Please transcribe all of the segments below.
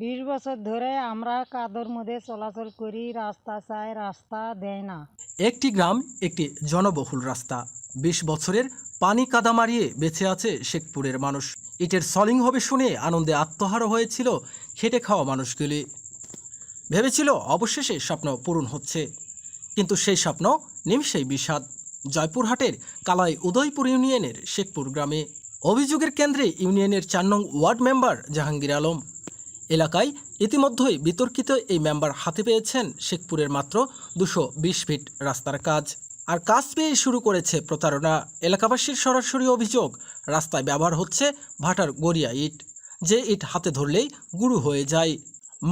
20 বছর ধরে আমরা কাদর মধ্যে চলাচল করি, রাস্তা চাই, রাস্তা দেয় না। একটি গ্রাম, একটি জনবহুল রাস্তা। 20 বছরের পানি কাদা মারিয়ে বেঁচে আছে শেখপুরের মানুষ। ইটের সলিং হবে শুনে আনন্দে আত্মহারা হয়েছিল খেটে খাওয়া মানুষগুলি। ভেবেছিল অবশেষে স্বপ্ন পূরণ হচ্ছে, কিন্তু সেই স্বপ্ন নিমিষেই বিষাদ। জয়পুরহাটের কালাই উদয়পুর ইউনিয়নের শেখপুর গ্রামে অভিযোগের কেন্দ্রে ইউনিয়নের 4 নং ওয়ার্ড মেম্বার জাহাঙ্গীর আলম। এলাকায় ইতিমধ্যেই বিতর্কিত এই মেম্বার হাতে পেয়েছেন শেখপুরের মাত্র 220 ফিট রাস্তার কাজ। আর কাজ পেয়ে শুরু করেছে প্রতারণা। এলাকাবাসীর সরাসরি অভিযোগ, রাস্তায় ব্যবহার হচ্ছে ভাটার গড়িয়া ইট, যে ইট হাতে ধরলেই গুঁড়ো হয়ে যায়।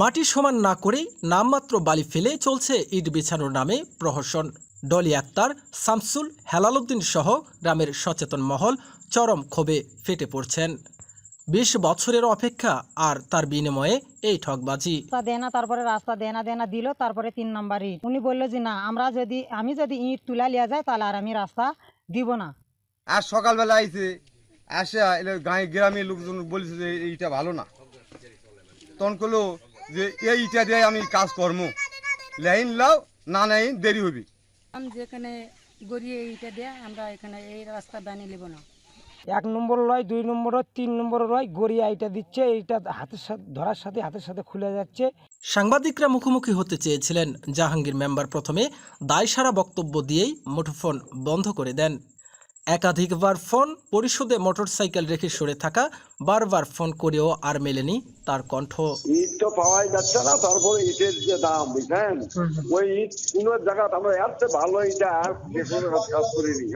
মাটি সমান না করেই নামমাত্র বালি ফেলে চলছে ইট বিছানোর নামে প্রহসন। ডলি আক্তার, শামসুল, হেলালুদ্দিন সহ গ্রামের সচেতন মহল চরম ক্ষোভে ফেটে পড়ছেন। 20 বছরের অপেক্ষা আর তার বিনিময়ে এই ঠকবাজি। রাস্তা দেয় না, তারপরে রাস্তা দেয় না দিল, তারপরে 3 নাম্বার ইট। উনি বললো যে না, আমি যদি ইট তুলা লিয়া যায় তাহলে আর আমি রাস্তা দিব না। আর সকালবেলা আইছে, আসে গ্রামের লোকজন বলছে যে এইটা ভালো না। তখন করলো যে এই ইটা দিয়ে আমি কাজ করবো, লাইন লাও, না নাই দেরি হবি। আমি যেখানে গড়িয়ে এইটা দেয়, আমরা এখানে এই রাস্তা বানিয়ে নেব না। 1 নম্বর লয়, 2 নম্বর, 3 নম্বর লয়, গড়িয়া এইটা দিচ্ছে। এইটা হাতের সাথে ধরার সাথে হাতের সাথে খুলে যাচ্ছে। সাংবাদিকরা মুখোমুখি হতে চেয়েছিলেন জাহাঙ্গীর মেম্বার প্রথমে দায়সারা বক্তব্য দিয়েই মুঠোফোন বন্ধ করে দেন। একাধিকবার ফোন পরিশোধে মোটরসাইকেল রেখে সরে থাকা, বারবার ফোন করেও আর মেলেনি তার কণ্ঠ। ইট তো পাওয়াই যাচ্ছে না, তারপরে ইটের যে দাম বুঝছেন, ওই ইট কোনো জায়গা আমরা এত ভালো ইটা কাজ করিনি।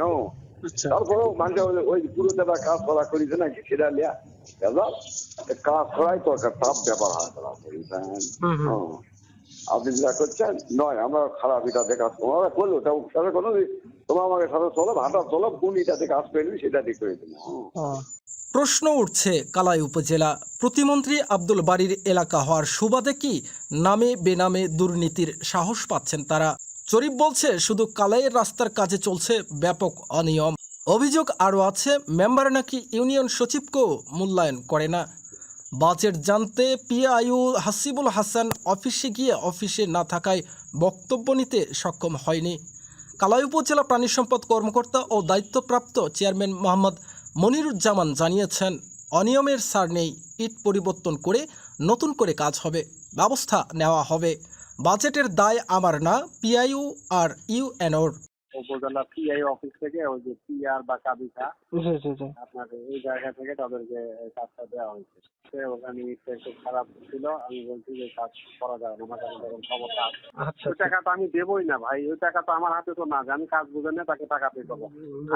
তারপরেও মানে ওই পুরো জায়গা কাজ করা করিছে নাকি সেটা লিয়া কাজ করাই দরকার, সব ব্যাপার হয় বুঝছেন। আপনি যেটা করছেন নয়, আমরা খারাপ ইটাতে কাজ তোমরা করলো সাথে কোনো তোমরা আমাকে সাথে চলো, ভাটা চলো, কোন ইটাতে কাজ করবি সেটা ঠিক করে দেবো। প্রশ্ন উঠছে, কালাই উপজেলা প্রতিমন্ত্রী আব্দুল বারীর এলাকা হওয়ার সুবাদে কি নামে বেনামে দুর্নীতির সাহস পাচ্ছেন তারা? জরিপ বলছে শুধু কালাইয়ের রাস্তার কাজে চলছে ব্যাপক অনিয়ম। অভিযোগ আরও আছে, মেম্বার নাকি ইউনিয়ন সচিবকেও মূল্যায়ন করে না। বাজেট জানতে পিআইও হাসিবুল হাসান অফিসে গিয়ে অফিসে না থাকায় বক্তব্য নিতে সক্ষম হয়নি। কালাই উপজেলা প্রাণী সম্পদ কর্মকর্তা ও দায়িত্বপ্রাপ্ত চেয়ারম্যান মোহাম্মদ মনিরুজ্জামান জানিয়েছেন, অনিয়মের সার নেই, ইট পরিবর্তন করে নতুন করে কাজ হবে, ব্যবস্থা নেওয়া হবে। বাজেটের দায় আমার না, পিআইও আর ইউএনওর। উপজেলা পিআই অফিস থেকে ওই যে পিআর বা কাবিকা আপনার এই জায়গা থেকে তাদেরকে কাজটা দেওয়া হয়েছে। ওখানে একটু খারাপ ছিল, আমি বলছি যে কাজ করা যাবে না, আমার কাছে যখন ক্ষমতা আছে। ওই টাকা তো আমি দেবই না ভাই, ওই টাকা তো আমার হাতে তো না যে আমি কাজ বুঝে না তাকে টাকা পে করবো।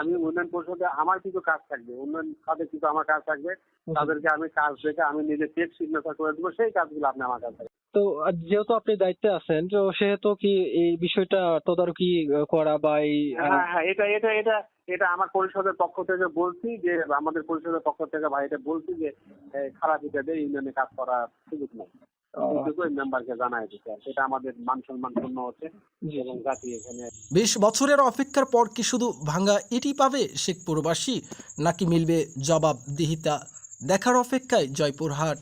আমি উন্নয়ন পরিষদে আমার কিছু কাজ থাকবে, উন্নয়ন খাতে কিছু আমার কাজ থাকবে, তাদেরকে আমি কাজ দেখে আমি নিজে চেক সিগনেচার করে দেবো, সেই কাজগুলো আপনি আমার কাছে। তো যেহেতু আপনি দায়িত্বে আছেন, তো সেহেতু কি এই বিষয়টা তদারকি করা বা হ্যাঁ, এটা আমার পরিষদের পক্ষ থেকে বলছি যে আমাদের পরিষদের পক্ষ থেকে ভাই এটা বলছি যে খারাপ হিসেবে ইউনিয়নে কাজ করার সুযোগ নেই, মেম্বারকে জানাই দিতে। সেটা আমাদের মান সম্মান পূর্ণ হচ্ছে এবং জাতি এখানে 20 বছরের অপেক্ষার পর কি শুধু ভাঙা ইটই পাবে শেখপুরবাসী, নাকি মিলবে জবাবদিহিতা? দেখার অপেক্ষায় জয়পুরহাট।